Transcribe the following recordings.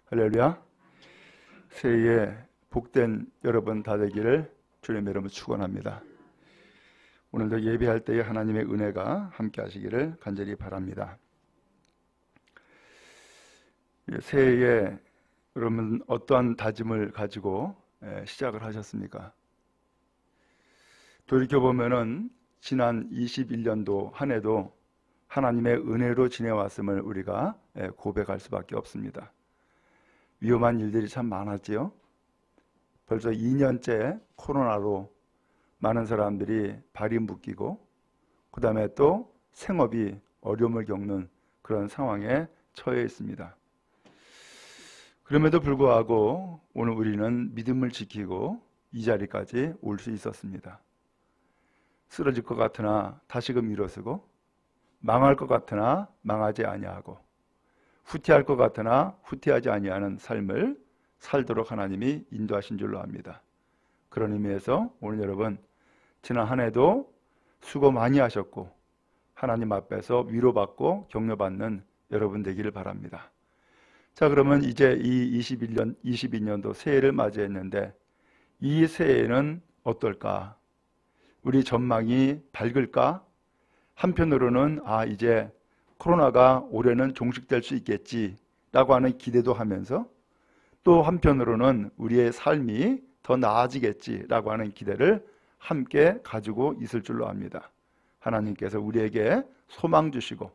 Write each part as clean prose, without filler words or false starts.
할렐루야. 새해에 복된 여러분 다 되기를 주님의 이름으로 축원합니다. 오늘도 예배할 때에 하나님의 은혜가 함께 하시기를 간절히 바랍니다. 새해에 여러분 어떠한 다짐을 가지고 시작을 하셨습니까? 돌이켜보면은 지난 21년도 한 해도 하나님의 은혜로 지내왔음을 우리가 고백할 수밖에 없습니다. 위험한 일들이 참 많았지요. 벌써 2년째 코로나로 많은 사람들이 발이 묶이고 그 다음에 또 생업이 어려움을 겪는 그런 상황에 처해 있습니다. 그럼에도 불구하고 오늘 우리는 믿음을 지키고 이 자리까지 올 수 있었습니다. 쓰러질 것 같으나 다시금 일어서고, 망할 것 같으나 망하지 아니하고, 후퇴할 것 같으나 후퇴하지 아니하는 삶을 살도록 하나님이 인도하신 줄로 압니다. 그런 의미에서 오늘 여러분 지난 한 해도 수고 많이 하셨고 하나님 앞에서 위로받고 격려받는 여러분 되기를 바랍니다. 자, 그러면 이제 이 22년도 새해를 맞이했는데 이 새해는 어떨까? 우리 전망이 밝을까? 한편으로는 이제 코로나가 올해는 종식될 수 있겠지라고 하는 기대도 하면서 또 한편으로는 우리의 삶이 더 나아지겠지라고 하는 기대를 함께 가지고 있을 줄로 압니다. 하나님께서 우리에게 소망 주시고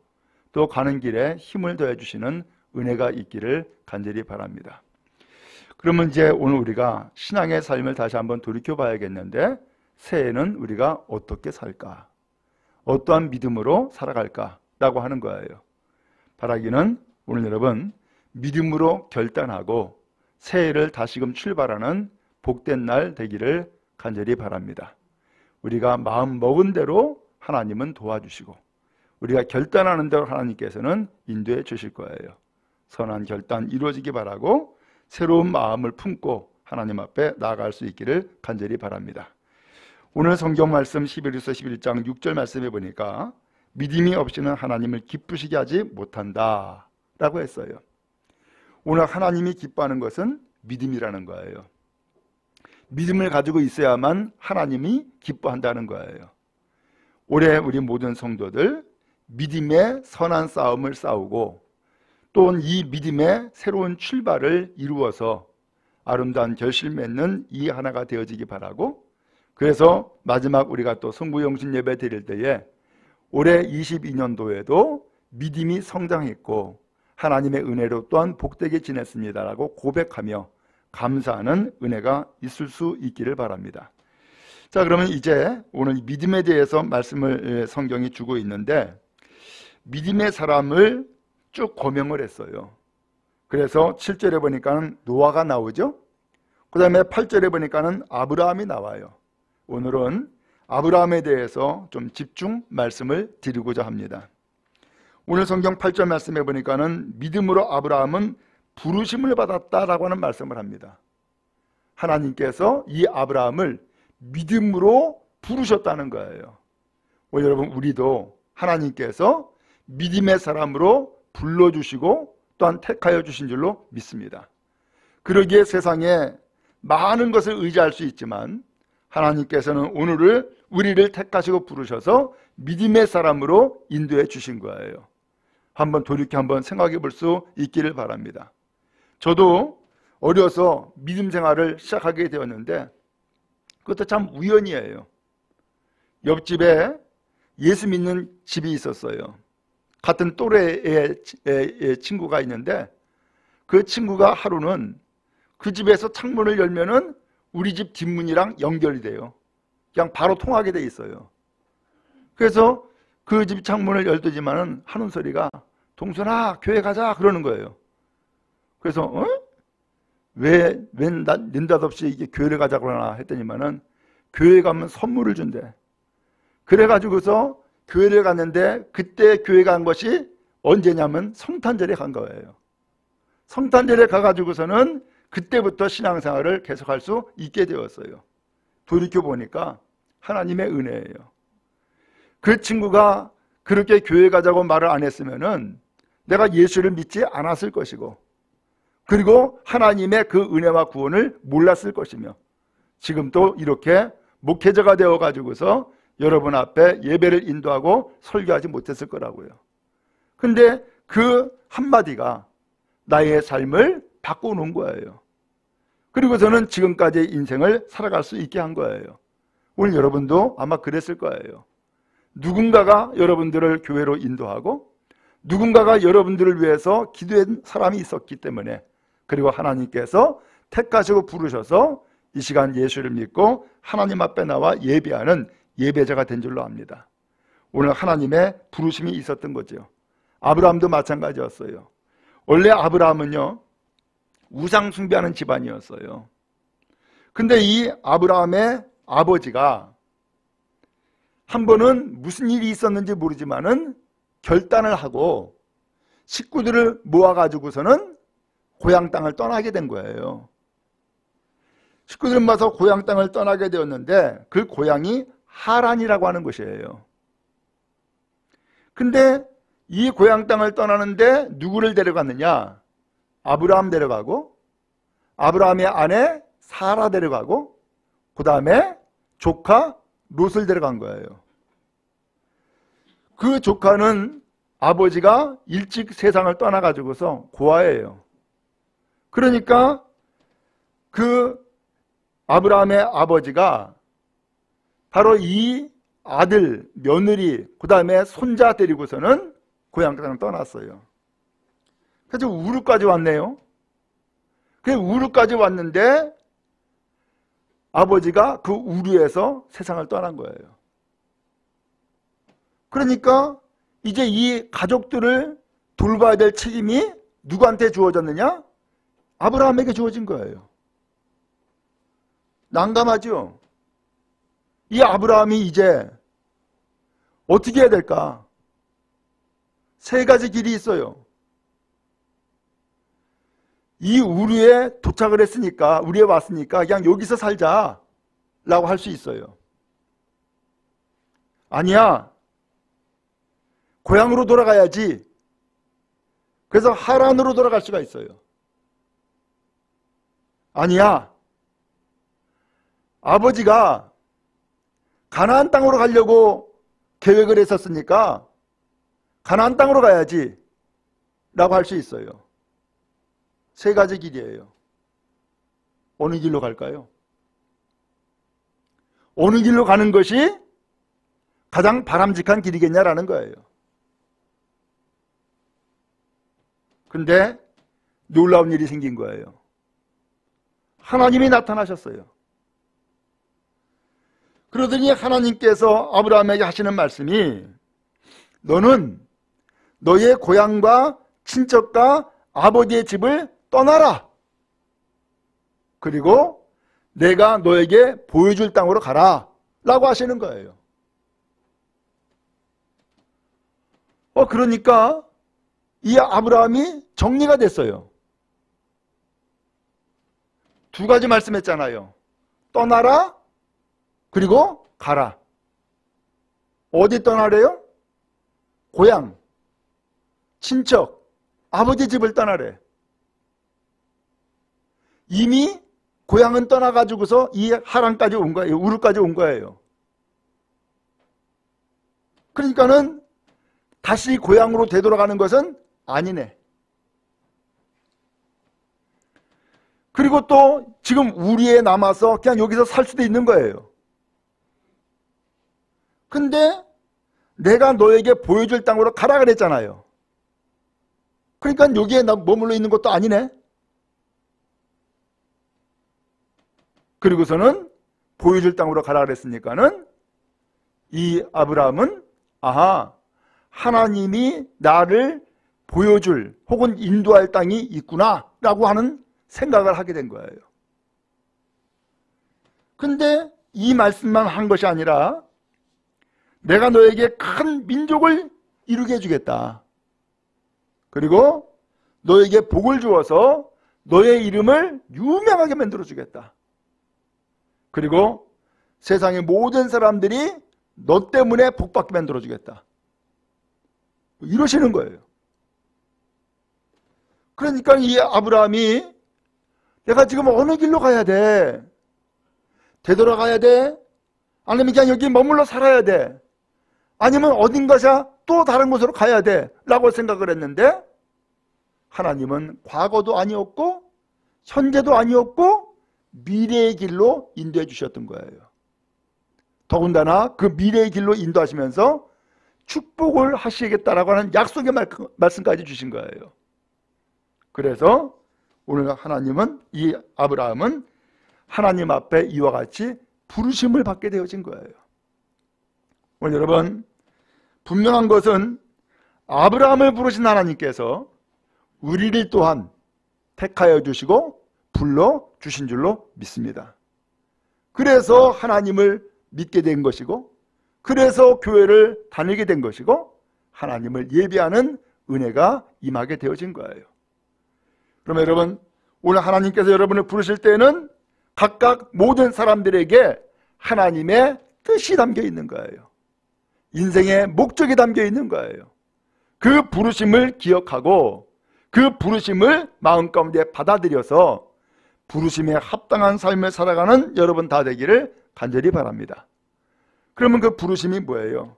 또 가는 길에 힘을 더해 주시는 은혜가 있기를 간절히 바랍니다. 그러면 이제 오늘 우리가 신앙의 삶을 다시 한번 돌이켜 봐야겠는데 새해는 우리가 어떻게 살까? 어떠한 믿음으로 살아갈까? 라고 하는 거예요. 바라기는 오늘 여러분 믿음으로 결단하고 새해를 다시금 출발하는 복된 날 되기를 간절히 바랍니다. 우리가 마음 먹은 대로 하나님은 도와주시고 우리가 결단하는 대로 하나님께서는 인도해 주실 거예요. 선한 결단 이루어지기 바라고 새로운 마음을 품고 하나님 앞에 나아갈 수 있기를 간절히 바랍니다. 오늘 성경 말씀 11에서 11장 6절 말씀해 보니까 믿음이 없이는 하나님을 기쁘시게 하지 못한다 라고 했어요. 오늘 하나님이 기뻐하는 것은 믿음이라는 거예요. 믿음을 가지고 있어야만 하나님이 기뻐한다는 거예요. 올해 우리 모든 성도들 믿음의 선한 싸움을 싸우고 또 이 믿음의 새로운 출발을 이루어서 아름다운 결실 맺는 이 하나가 되어지기 바라고, 그래서 마지막 우리가 또 성부영신 예배 드릴 때에 올해 22년도에도 믿음이 성장했고 하나님의 은혜로 또한 복되게 지냈습니다라고 고백하며 감사하는 은혜가 있을 수 있기를 바랍니다. 자, 그러면 이제 오늘 믿음에 대해서 말씀을 성경이 주고 있는데 믿음의 사람을 쭉 고명을 했어요. 그래서 7절에 보니까는 노아가 나오죠. 그 다음에 8절에 보니까는 아브라함이 나와요. 오늘은 아브라함에 대해서 좀 집중 말씀을 드리고자 합니다. 오늘 성경 8절 말씀해 보니까는 믿음으로 아브라함은 부르심을 받았다라고 하는 말씀을 합니다. 하나님께서 이 아브라함을 믿음으로 부르셨다는 거예요. 오늘 여러분 우리도 하나님께서 믿음의 사람으로 불러주시고 또한 택하여 주신 줄로 믿습니다. 그러기에 세상에 많은 것을 의지할 수 있지만 하나님께서는 오늘을 우리를 택하시고 부르셔서 믿음의 사람으로 인도해 주신 거예요. 한번 돌이켜 한번 생각해 볼 수 있기를 바랍니다. 저도 어려서 믿음 생활을 시작하게 되었는데 그것도 참 우연이에요. 옆집에 예수 믿는 집이 있었어요. 같은 또래의 친구가 있는데 그 친구가 하루는 그 집에서 창문을 열면은 우리 집 뒷문이랑 연결이 돼요. 그냥 바로 통하게 돼 있어요. 그래서 그 집 창문을 열더지만은 하는 소리가 동순아 교회 가자 그러는 거예요. 그래서 왜 느닷없이 이게 교회를 가자 그러나 했더니만은 교회 가면 선물을 준대. 그래가지고서 교회를 갔는데 그때 교회 간 것이 언제냐면 성탄절에 간 거예요. 성탄절에 가가지고서는 그때부터 신앙생활을 계속할 수 있게 되었어요. 돌이켜보니까 하나님의 은혜예요. 그 친구가 그렇게 교회 가자고 말을 안 했으면은 내가 예수를 믿지 않았을 것이고, 그리고 하나님의 그 은혜와 구원을 몰랐을 것이며, 지금 또 이렇게 목회자가 되어가지고서 여러분 앞에 예배를 인도하고 설교하지 못했을 거라고요. 근데 그 한마디가 나의 삶을 바꿔놓은 거예요. 그리고서는 지금까지의 인생을 살아갈 수 있게 한 거예요. 오늘 여러분도 아마 그랬을 거예요. 누군가가 여러분들을 교회로 인도하고 누군가가 여러분들을 위해서 기도한 사람이 있었기 때문에, 그리고 하나님께서 택하시고 부르셔서 이 시간 예수를 믿고 하나님 앞에 나와 예배하는 예배자가 된 줄로 압니다. 오늘 하나님의 부르심이 있었던 거죠. 아브라함도 마찬가지였어요. 원래 아브라함은요, 우상 숭배하는 집안이었어요. 근데 이 아브라함의 아버지가 한 번은 무슨 일이 있었는지 모르지만은 결단을 하고 식구들을 모아가지고서는 고향 땅을 떠나게 된 거예요. 식구들 모아서 고향 땅을 떠나게 되었는데 그 고향이 하란이라고 하는 곳이에요. 근데 이 고향 땅을 떠나는데 누구를 데려갔느냐? 아브라함 데려가고, 아브라함의 아내 사라 데려가고, 그 다음에 조카 롯을 데려간 거예요. 그 조카는 아버지가 일찍 세상을 떠나가지고서 고아예요. 그러니까 그 아브라함의 아버지가 바로 이 아들, 며느리, 그 다음에 손자 데리고서는 고향 땅을 떠났어요. 그래서 우르까지 왔네요. 그 우르까지 왔는데 아버지가 그 우르에서 세상을 떠난 거예요. 그러니까 이제 이 가족들을 돌봐야 될 책임이 누구한테 주어졌느냐? 아브라함에게 주어진 거예요. 난감하죠? 이 아브라함이 이제 어떻게 해야 될까? 세 가지 길이 있어요. 이 우르에 도착을 했으니까, 우르에 왔으니까 그냥 여기서 살자 라고 할 수 있어요. 아니야, 고향으로 돌아가야지. 그래서 하란으로 돌아갈 수가 있어요. 아니야, 아버지가 가나안 땅으로 가려고 계획을 했었으니까 가나안 땅으로 가야지 라고 할 수 있어요. 세 가지 길이에요. 어느 길로 갈까요? 어느 길로 가는 것이 가장 바람직한 길이겠냐라는 거예요. 근데 놀라운 일이 생긴 거예요. 하나님이 나타나셨어요. 그러더니 하나님께서 아브라함에게 하시는 말씀이, 너는 너의 고향과 친척과 아버지의 집을 떠나라. 그리고 내가 너에게 보여줄 땅으로 가라 라고 하시는 거예요. 그러니까 이 아브라함이 정리가 됐어요. 두 가지 말씀했잖아요. 떠나라, 그리고 가라. 어디 떠나래요? 고향, 친척, 아버지 집을 떠나래. 이미 고향은 떠나가지고서 이 하란까지 온 거예요. 우르까지 온 거예요. 그러니까는 다시 고향으로 되돌아가는 것은 아니네. 그리고 또 지금 우리에 남아서 그냥 여기서 살 수도 있는 거예요. 근데 내가 너에게 보여줄 땅으로 가라 그랬잖아요. 그러니까 여기에 머물러 있는 것도 아니네. 그리고서는 보여줄 땅으로 가라 그랬으니까는 이 아브라함은 아하, 하나님이 나를 보여줄 혹은 인도할 땅이 있구나 라고 하는 생각을 하게 된 거예요. 근데 이 말씀만 한 것이 아니라 내가 너에게 큰 민족을 이루게 해주겠다. 그리고 너에게 복을 주어서 너의 이름을 유명하게 만들어 주겠다. 그리고 세상의 모든 사람들이 너 때문에 복받게 만들어주겠다. 이러시는 거예요. 그러니까 이 아브라함이 내가 지금 어느 길로 가야 돼? 되돌아가야 돼? 아니면 그냥 여기 머물러 살아야 돼? 아니면 어딘가서 또 다른 곳으로 가야 돼? 라고 생각을 했는데 하나님은 과거도 아니었고 현재도 아니었고 미래의 길로 인도해 주셨던 거예요. 더군다나 그 미래의 길로 인도하시면서 축복을 하시겠다라고 하는 약속의 말씀까지 주신 거예요. 그래서 오늘 하나님은, 이 아브라함은 하나님 앞에 이와 같이 부르심을 받게 되어진 거예요. 오늘 여러분, 분명한 것은 아브라함을 부르신 하나님께서 우리를 또한 택하여 주시고 불러 주신 줄로 믿습니다. 그래서 하나님을 믿게 된 것이고, 그래서 교회를 다니게 된 것이고, 하나님을 예배하는 은혜가 임하게 되어진 거예요. 그러면 여러분, 오늘 하나님께서 여러분을 부르실 때는 각각 모든 사람들에게 하나님의 뜻이 담겨 있는 거예요. 인생의 목적이 담겨 있는 거예요. 그 부르심을 기억하고 그 부르심을 마음 가운데 받아들여서 부르심에 합당한 삶을 살아가는 여러분 다 되기를 간절히 바랍니다. 그러면 그 부르심이 뭐예요?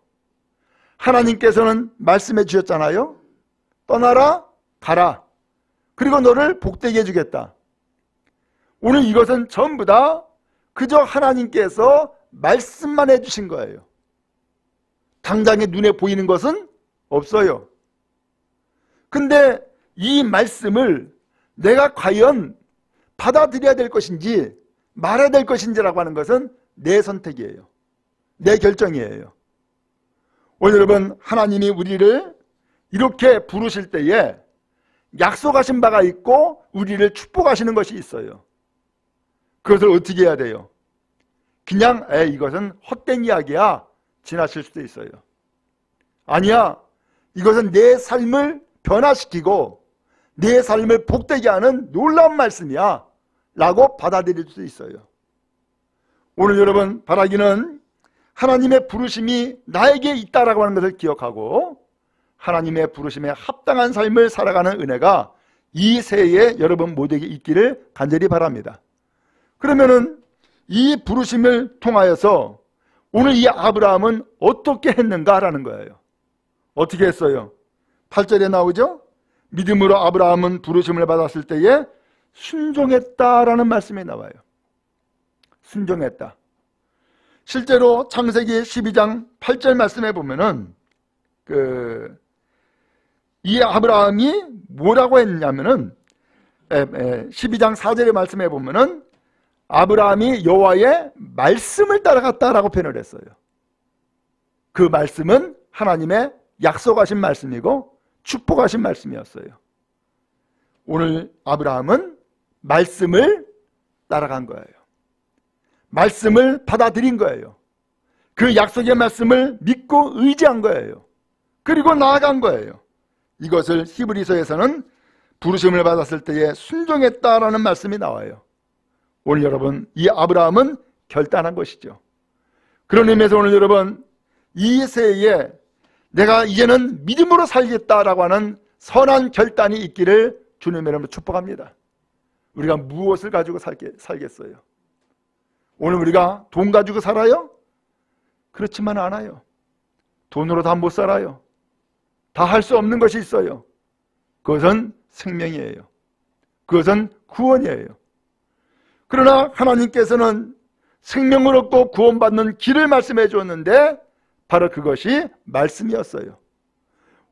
하나님께서는 말씀해 주셨잖아요. 떠나라, 가라. 그리고 너를 복되게 해주겠다. 오늘 이것은 전부 다 그저 하나님께서 말씀만 해주신 거예요. 당장에 눈에 보이는 것은 없어요. 근데 이 말씀을 내가 과연 받아들여야 될 것인지 말해야 될 것인지라고 하는 것은 내 선택이에요. 내 결정이에요. 오늘 여러분, 하나님이 우리를 이렇게 부르실 때에 약속하신 바가 있고 우리를 축복하시는 것이 있어요. 그것을 어떻게 해야 돼요? 그냥 이것은 헛된 이야기야 지나칠 수도 있어요. 아니야, 이것은 내 삶을 변화시키고 내 삶을 복되게 하는 놀라운 말씀이야 라고 받아들일 수도 있어요. 오늘 여러분 바라기는 하나님의 부르심이 나에게 있다라고 하는 것을 기억하고 하나님의 부르심에 합당한 삶을 살아가는 은혜가 이 새해에 여러분 모두에게 있기를 간절히 바랍니다. 그러면은 이 부르심을 통하여서 오늘 이 아브라함은 어떻게 했는가라는 거예요. 어떻게 했어요? 8절에 나오죠? 믿음으로 아브라함은 부르심을 받았을 때에 순종했다라는 말씀이 나와요. 순종했다. 실제로 창세기 12장 8절 말씀에 보면은 이 아브라함이 뭐라고 했냐면은 12장 4절의 말씀에 보면은 아브라함이 여호와의 말씀을 따라갔다라고 표현을 했어요. 그 말씀은 하나님의 약속하신 말씀이고 축복하신 말씀이었어요. 오늘 아브라함은 말씀을 따라간 거예요. 말씀을 받아들인 거예요. 그 약속의 말씀을 믿고 의지한 거예요. 그리고 나아간 거예요. 이것을 히브리서에서는 부르심을 받았을 때에 순종했다라는 말씀이 나와요. 오늘 여러분, 이 아브라함은 결단한 것이죠. 그런 의미에서 오늘 여러분, 이 새해에 내가 이제는 믿음으로 살겠다라고 하는 선한 결단이 있기를 주님의 이름으로 축복합니다. 우리가 무엇을 가지고 살겠어요? 오늘 우리가 돈 가지고 살아요? 그렇지만 않아요. 돈으로 다 못 살아요. 다 할 수 없는 것이 있어요. 그것은 생명이에요. 그것은 구원이에요. 그러나 하나님께서는 생명을 얻고 구원받는 길을 말씀해 주었는데 바로 그것이 말씀이었어요.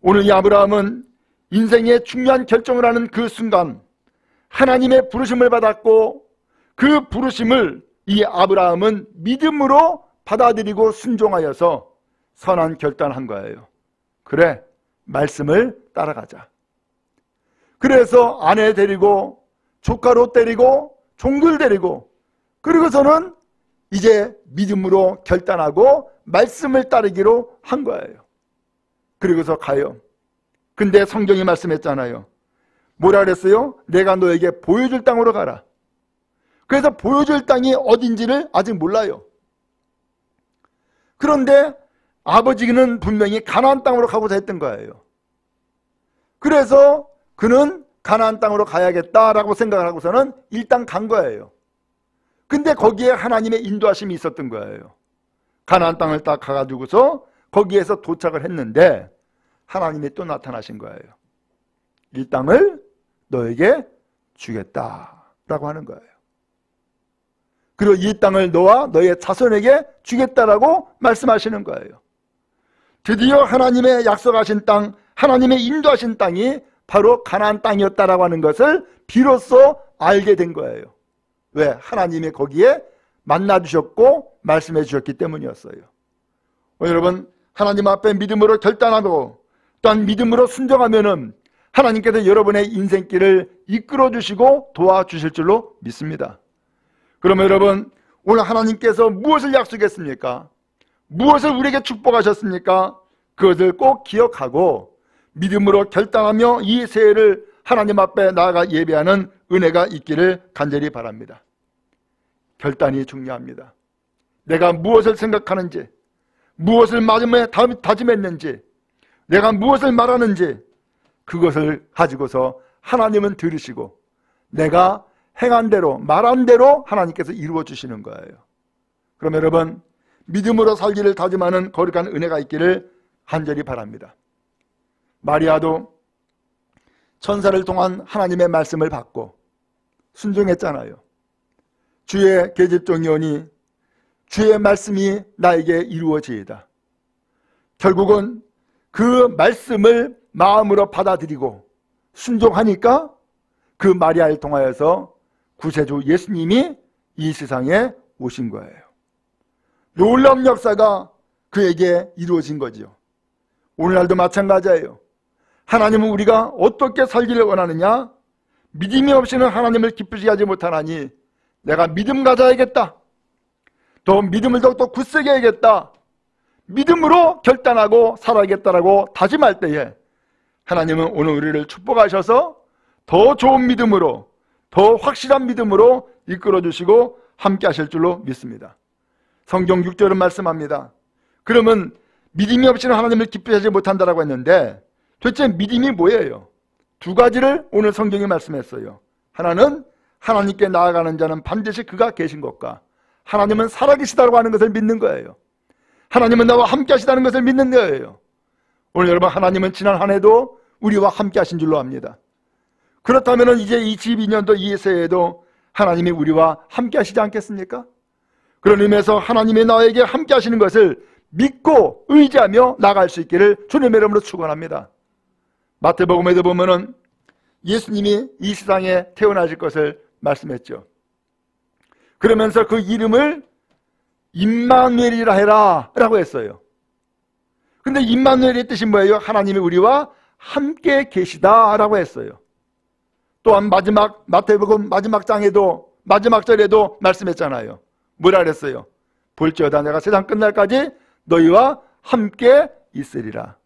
오늘 이 아브라함은 인생의 중요한 결정을 하는 그 순간 하나님의 부르심을 받았고 그 부르심을 이 아브라함은 믿음으로 받아들이고 순종하여서 선한 결단한 거예요. 그래, 말씀을 따라가자. 그래서 아내 데리고 조카로 데리고 종들 데리고 그리고서는 이제 믿음으로 결단하고 말씀을 따르기로 한 거예요. 그리고서 가요. 근데 성경이 말씀했잖아요. 뭐라 그랬어요? 내가 너에게 보여줄 땅으로 가라. 그래서 보여줄 땅이 어딘지를 아직 몰라요. 그런데 아버지는 분명히 가나안 땅으로 가고자 했던 거예요. 그래서 그는 가나안 땅으로 가야겠다라고 생각을 하고서는 일단 간 거예요. 근데 거기에 하나님의 인도하심이 있었던 거예요. 가나안 땅을 딱 가가지고서 거기에서 도착을 했는데 하나님이 또 나타나신 거예요. 이 땅을 너에게 주겠다라고 하는 거예요. 그리고 이 땅을 너와 너의 자손에게 주겠다라고 말씀하시는 거예요. 드디어 하나님의 약속하신 땅, 하나님의 인도하신 땅이 바로 가나안 땅이었다라고 하는 것을 비로소 알게 된 거예요. 왜? 하나님이 거기에 만나 주셨고 말씀해 주셨기 때문이었어요. 여러분, 하나님 앞에 믿음으로 결단하고 또한 믿음으로 순종하면은 하나님께서 여러분의 인생길을 이끌어 주시고 도와주실 줄로 믿습니다. 그러면 여러분, 오늘 하나님께서 무엇을 약속했습니까? 무엇을 우리에게 축복하셨습니까? 그것을 꼭 기억하고 믿음으로 결단하며 이 새해를 하나님 앞에 나아가 예배하는 은혜가 있기를 간절히 바랍니다. 결단이 중요합니다. 내가 무엇을 생각하는지, 무엇을 마음에 다짐했는지, 내가 무엇을 말하는지 그것을 가지고서 하나님은 들으시고 내가 행한 대로 말한 대로 하나님께서 이루어 주시는 거예요. 그럼 여러분, 믿음으로 살기를 다짐하는 거룩한 은혜가 있기를 간절히 바랍니다. 마리아도 천사를 통한 하나님의 말씀을 받고 순종했잖아요. 주의 계집종이 오니 주의 말씀이 나에게 이루어지이다. 결국은 그 말씀을 마음으로 받아들이고 순종하니까 그 마리아를 통하여서 구세주 예수님이 이 세상에 오신 거예요. 놀라운 역사가 그에게 이루어진 거죠. 오늘날도 마찬가지예요. 하나님은 우리가 어떻게 살기를 원하느냐? 믿음이 없이는 하나님을 기쁘시게 하지 못하나니 내가 믿음 가져야겠다. 또 믿음을 더욱더 굳세게 해야겠다. 믿음으로 결단하고 살아야겠다라고 다짐할 때에 하나님은 오늘 우리를 축복하셔서 더 좋은 믿음으로, 더 확실한 믿음으로 이끌어 주시고 함께 하실 줄로 믿습니다. 성경 6절은 말씀합니다. 그러면 믿음이 없이는 하나님을 기쁘게 하지 못한다라고 했는데 도대체 믿음이 뭐예요? 두 가지를 오늘 성경이 말씀했어요. 하나는 하나님께 나아가는 자는 반드시 그가 계신 것과 하나님은 살아계시다고 하는 것을 믿는 거예요. 하나님은 나와 함께 하시다는 것을 믿는 거예요. 오늘 여러분, 하나님은 지난 한 해도 우리와 함께 하신 줄로 압니다. 그렇다면 이제 22년도 이 새해에도 하나님이 우리와 함께 하시지 않겠습니까? 그런 의미에서 하나님이 나에게 함께 하시는 것을 믿고 의지하며 나갈 수 있기를 주님의 이름으로 축원합니다. 마태복음에도 보면은 예수님이 이 세상에 태어나실 것을 말씀했죠. 그러면서 그 이름을 임마누엘이라 해라 라고 했어요. 근데 임마누엘의 뜻이 뭐예요? 하나님이 우리와 함께 계시다 라고 했어요. 또한 마태복음 마지막 장에도, 마지막 절에도 말씀했잖아요. 뭐라 그랬어요? 볼지어다 내가 세상 끝날까지 너희와 함께 있으리라.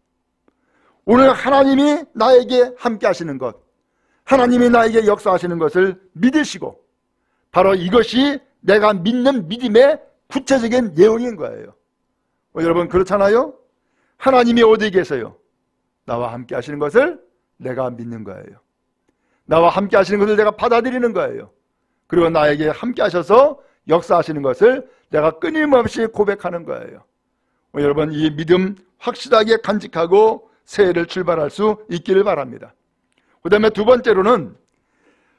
오늘 하나님이 나에게 함께 하시는 것, 하나님이 나에게 역사하시는 것을 믿으시고 바로 이것이 내가 믿는 믿음의 구체적인 내용인 거예요. 여러분, 그렇잖아요? 하나님이 어디 계세요? 나와 함께 하시는 것을 내가 믿는 거예요. 나와 함께 하시는 것을 내가 받아들이는 거예요. 그리고 나에게 함께 하셔서 역사하시는 것을 내가 끊임없이 고백하는 거예요. 여러분, 이 믿음 확실하게 간직하고 새해를 출발할 수 있기를 바랍니다. 그 다음에 두 번째로는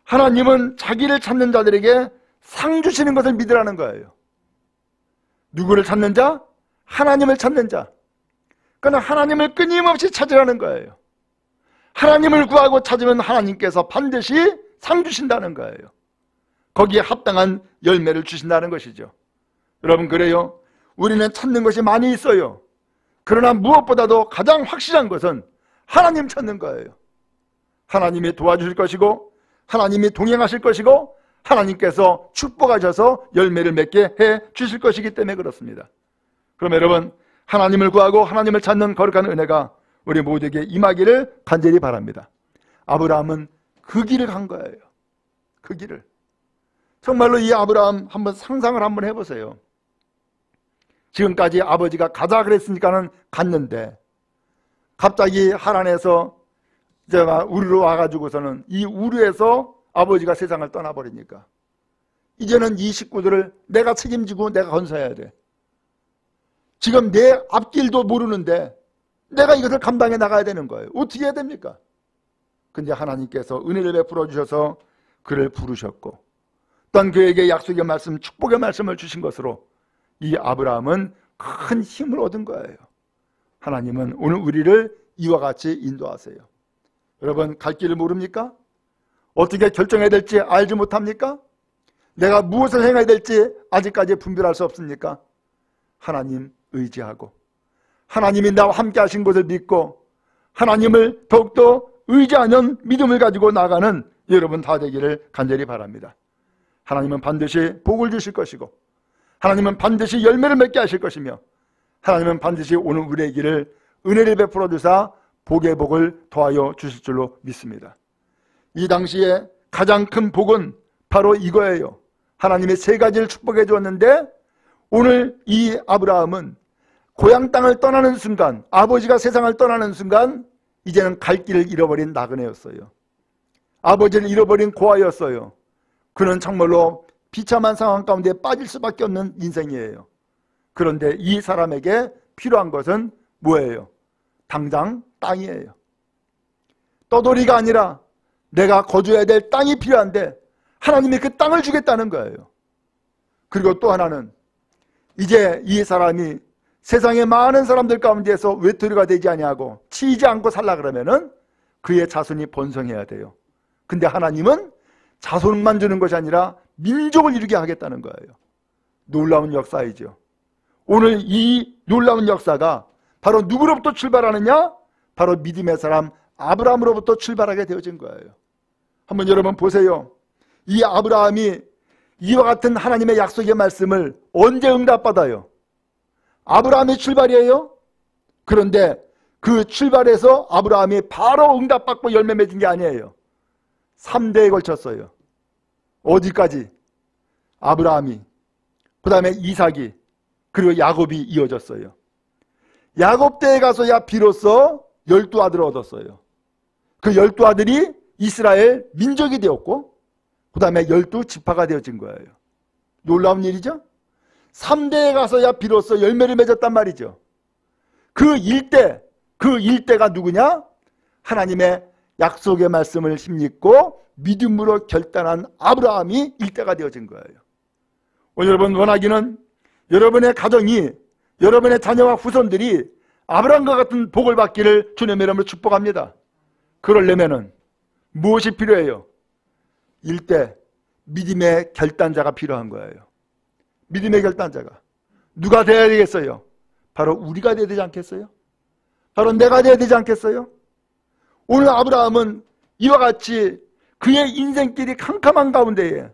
하나님은 자기를 찾는 자들에게 상 주시는 것을 믿으라는 거예요. 누구를 찾는 자? 하나님을 찾는 자. 그러나 하나님을 끊임없이 찾으라는 거예요. 하나님을 구하고 찾으면 하나님께서 반드시 상 주신다는 거예요. 거기에 합당한 열매를 주신다는 것이죠. 여러분, 그래요. 우리는 찾는 것이 많이 있어요. 그러나 무엇보다도 가장 확실한 것은 하나님 찾는 거예요. 하나님이 도와주실 것이고 하나님이 동행하실 것이고 하나님께서 축복하셔서 열매를 맺게 해 주실 것이기 때문에 그렇습니다. 그럼 여러분, 하나님을 구하고 하나님을 찾는 거룩한 은혜가 우리 모두에게 임하기를 간절히 바랍니다. 아브라함은 그 길을 간 거예요. 그 길을. 정말로 이 아브라함 한번 상상을 한번 해보세요. 지금까지 아버지가 가자 그랬으니까는 갔는데 갑자기 하란에서 제가 우르로 와가지고서는 이 우르에서 아버지가 세상을 떠나버리니까 이제는 이 식구들을 내가 책임지고 내가 건사해야 돼. 지금 내 앞길도 모르는데 내가 이것을 감당해 나가야 되는 거예요. 어떻게 해야 됩니까? 근데 하나님께서 은혜를 베풀어 주셔서 그를 부르셨고 또한 그에게 약속의 말씀, 축복의 말씀을 주신 것으로 이 아브라함은 큰 힘을 얻은 거예요. 하나님은 오늘 우리를 이와 같이 인도하세요. 여러분, 갈 길을 모릅니까? 어떻게 결정해야 될지 알지 못합니까? 내가 무엇을 행해야 될지 아직까지 분별할 수 없습니까? 하나님 의지하고 하나님이 나와 함께 하신 것을 믿고 하나님을 더욱더 의지하는 믿음을 가지고 나가는 여러분 다 되기를 간절히 바랍니다. 하나님은 반드시 복을 주실 것이고 하나님은 반드시 열매를 맺게 하실 것이며 하나님은 반드시 오늘 우리의 길을 은혜를 베풀어 주사 복의 복을 더하여 주실 줄로 믿습니다. 이 당시에 가장 큰 복은 바로 이거예요. 하나님의 세 가지를 축복해 주었는데 오늘 이 아브라함은 고향 땅을 떠나는 순간, 아버지가 세상을 떠나는 순간 이제는 갈 길을 잃어버린 나그네였어요. 아버지를 잃어버린 고아였어요. 그는 정말로 비참한 상황 가운데 빠질 수밖에 없는 인생이에요. 그런데 이 사람에게 필요한 것은 뭐예요? 당장 땅이에요. 떠돌이가 아니라 내가 거주해야 될 땅이 필요한데 하나님이 그 땅을 주겠다는 거예요. 그리고 또 하나는 이제 이 사람이 세상의 많은 사람들 가운데서 외톨이가 되지 아니하고 치이지 않고 살라 그러면은 그의 자손이 번성해야 돼요. 근데 하나님은 자손만 주는 것이 아니라 민족을 이루게 하겠다는 거예요. 놀라운 역사이죠. 오늘 이 놀라운 역사가 바로 누구로부터 출발하느냐? 바로 믿음의 사람 아브라함으로부터 출발하게 되어진 거예요. 한번 여러분 보세요. 이 아브라함이 이와 같은 하나님의 약속의 말씀을 언제 응답받아요? 아브라함의 출발이에요. 그런데 그 출발에서 아브라함이 바로 응답받고 열매 맺은 게 아니에요. 3대에 걸쳤어요. 어디까지? 아브라함이, 그 다음에 이삭이, 그리고 야곱이 이어졌어요. 야곱 때에 가서야 비로소 12아들을 얻었어요. 그 12아들이 이스라엘 민족이 되었고 그 다음에 12지파가 되어진 거예요. 놀라운 일이죠. 3대에 가서야 비로소 열매를 맺었단 말이죠. 그 일대가 누구냐? 하나님의 약속의 말씀을 힘입고 믿음으로 결단한 아브라함이 일대가 되어진 거예요. 오늘 여러분 원하기는 여러분의 가정이, 여러분의 자녀와 후손들이 아브라함과 같은 복을 받기를 주님의 이름으로 축복합니다. 그러려면은 무엇이 필요해요? 일대 믿음의 결단자가 필요한 거예요. 믿음의 결단자가 누가 되어야 되겠어요? 바로 우리가 되어야 되지 않겠어요? 바로 내가 되어야 되지 않겠어요? 오늘 아브라함은 이와 같이 그의 인생길이 캄캄한 가운데에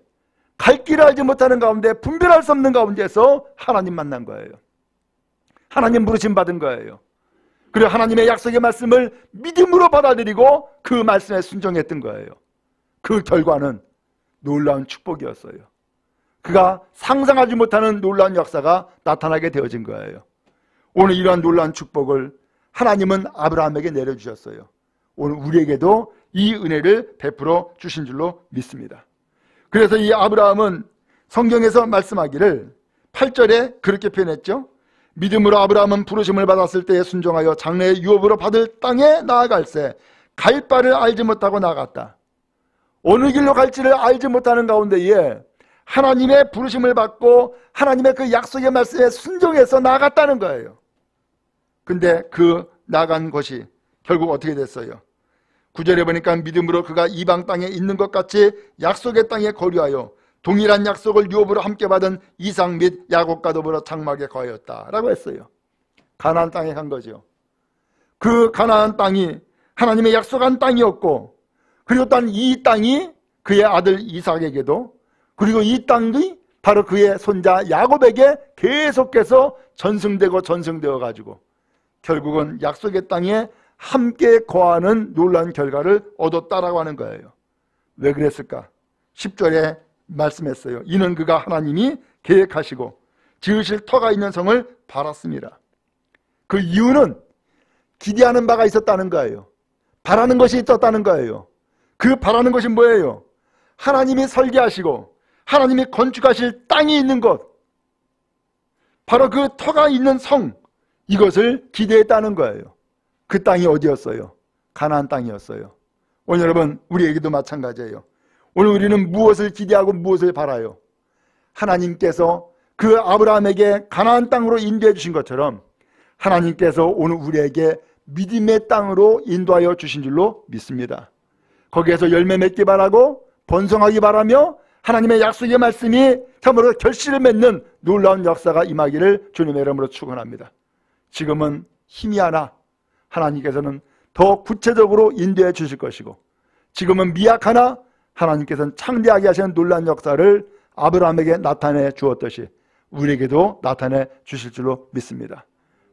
갈 길을 알지 못하는 가운데 분별할 수 없는 가운데서 하나님 만난 거예요. 하나님 부르심 받은 거예요. 그리고 하나님의 약속의 말씀을 믿음으로 받아들이고 그 말씀에 순종했던 거예요. 그 결과는 놀라운 축복이었어요. 그가 상상하지 못하는 놀라운 역사가 나타나게 되어진 거예요. 오늘 이러한 놀라운 축복을 하나님은 아브라함에게 내려주셨어요. 오늘 우리에게도 이 은혜를 베풀어 주신 줄로 믿습니다. 그래서 이 아브라함은 성경에서 말씀하기를 8절에 그렇게 표현했죠. 믿음으로 아브라함은 부르심을 받았을 때에 순종하여 장래의 유업으로 받을 땅에 나아갈새 갈 바를 알지 못하고 나아갔다. 어느 길로 갈지를 알지 못하는 가운데에 하나님의 부르심을 받고 하나님의 그 약속의 말씀에 순종해서 나아갔다는 거예요. 근데 그 나간 것이 결국 어떻게 됐어요? 9절에 보니까 믿음으로 그가 이방 땅에 있는 것 같이 약속의 땅에 거류하여 동일한 약속을 유업으로 함께 받은 이삭 및 야곱과 더불어 장막에 거하였다라고 했어요. 가나안 땅에 간 거죠. 그 가나안 땅이 하나님의 약속한 땅이었고 그리고 또한 이 땅이 그의 아들 이삭에게도 그리고 이 땅이 바로 그의 손자 야곱에게 계속해서 전승되고 전승되어 가지고 결국은 약속의 땅에 함께 거하는 놀라운 결과를 얻었다라고 하는 거예요. 왜 그랬을까? 10절에 말씀했어요. 이는 그가 하나님이 계획하시고 지으실 터가 있는 성을 바랐습니다. 그 이유는 기대하는 바가 있었다는 거예요. 바라는 것이 있었다는 거예요. 그 바라는 것이 뭐예요? 하나님이 설계하시고 하나님이 건축하실 땅이 있는 것, 바로 그 터가 있는 성, 이것을 기대했다는 거예요. 그 땅이 어디였어요? 가나안 땅이었어요. 오늘 여러분, 우리에게도 마찬가지예요. 오늘 우리는 무엇을 기대하고 무엇을 바라요? 하나님께서 그 아브라함에게 가나안 땅으로 인도해 주신 것처럼 하나님께서 오늘 우리에게 믿음의 땅으로 인도하여 주신 줄로 믿습니다. 거기에서 열매 맺기 바라고 번성하기 바라며 하나님의 약속의 말씀이 참으로 결실을 맺는 놀라운 역사가 임하기를 주님의 이름으로 축원합니다. 지금은 힘이 하나 하나님께서는 더 구체적으로 인도해 주실 것이고, 지금은 미약하나 하나님께서는 창대하게 하시는 놀라운 역사를 아브라함에게 나타내 주었듯이 우리에게도 나타내 주실 줄로 믿습니다.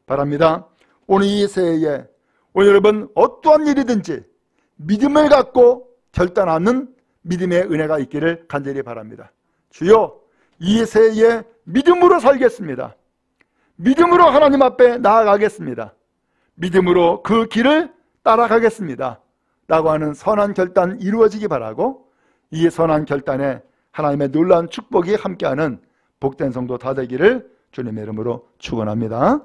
바랍니다. 오늘 이 새해에 오늘 여러분 어떠한 일이든지 믿음을 갖고 결단하는 믿음의 은혜가 있기를 간절히 바랍니다. 주여, 이 새해에 믿음으로 살겠습니다. 믿음으로 하나님 앞에 나아가겠습니다. 믿음으로 그 길을 따라가겠습니다 라고 하는 선한 결단 이루어지기 바라고, 이 선한 결단에 하나님의 놀라운 축복이 함께하는 복된 성도 다 되기를 주님의 이름으로 축원합니다.